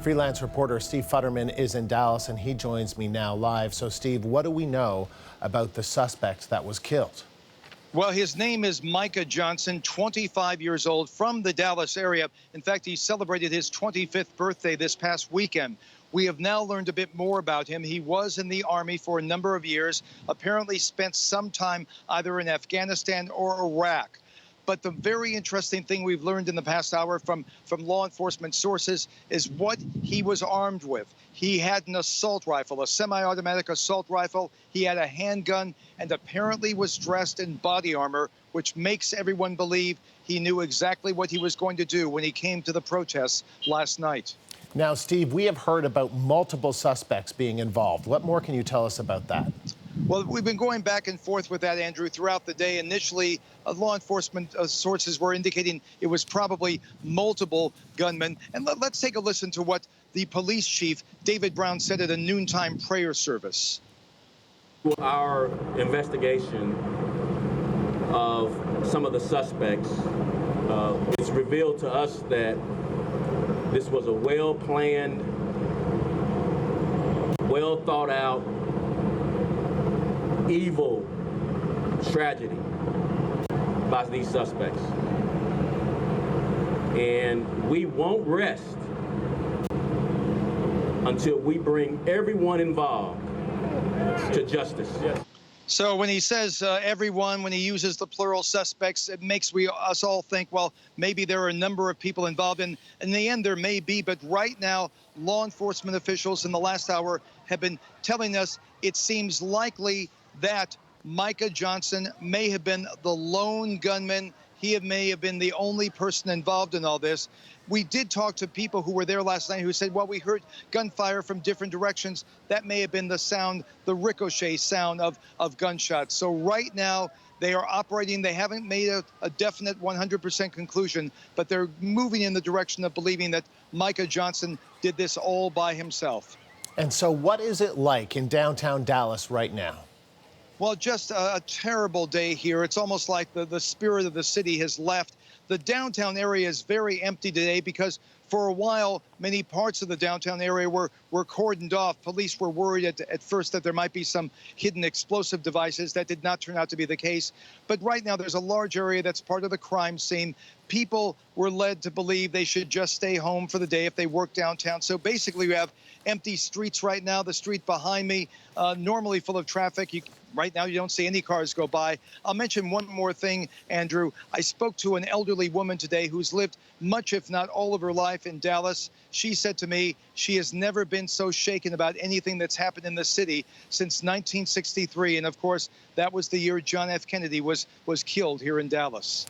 Freelance reporter Steve Futterman is in Dallas, and he joins me now live. So, Steve, what do we know about the suspect that was killed? Well, his name is Micah Johnson, 25 years old, from the Dallas area. In fact, he celebrated his 25th birthday this past weekend. We have now learned a bit more about him. He was in the Army for a number of years, apparently spent some time either in Afghanistan or Iraq. But the very interesting thing we've learned in the past hour from law enforcement sources is what he was armed with. He had an assault rifle, a semi-automatic assault rifle. He had a handgun and apparently was dressed in body armor, which makes everyone believe he knew exactly what he was going to do when he came to the protests last night. Now, Steve, we have heard about multiple suspects being involved. What more can you tell us about that? Well, we've been going back and forth with that, Andrew, throughout the day. Initially, law enforcement sources were indicating it was probably multiple gunmen. And let's take a listen to what the police chief, David Brown, said at a noontime prayer service. Our investigation of some of the suspects, it's revealed to us that this was a well-planned, well-thought-out, evil tragedy by these suspects. And we won't rest until we bring everyone involved to justice. So when he says everyone, when he uses the plural suspects, it makes us all think, well, maybe there are a number of people involved. And in the end, there may be. But right now, law enforcement officials in the last hour have been telling us it seems likely that Micah Johnson may have been the lone gunman. He may have been the only person involved in all this. We did talk to people who were there last night who said, well, we heard gunfire from different directions. That may have been the sound, the ricochet sound of gunshots. So right now, they are operating. They haven't made a definite 100% conclusion, but they're moving in the direction of believing that Micah Johnson did this all by himself. And so what is it like in downtown Dallas right now? Well, just a terrible day here. It's almost like the spirit of the city has left. The downtown area is very empty today because for a while, many parts of the downtown area were cordoned off. Police were worried at first that there might be some hidden explosive devices. That did not turn out to be the case. But right now, there's a large area that's part of the crime scene. People were led to believe they should just stay home for the day if they work downtown. So basically, we have empty streets right now. The street behind me, normally full of traffic. Right now, you don't see any cars go by. I'll mention one more thing, Andrew. I spoke to an elderly woman today who's lived much, if not all of her life in Dallas. She said to me she has never been so shaken about anything that's happened in the city since 1963. And of course, that was the year John F. Kennedy was killed here in Dallas.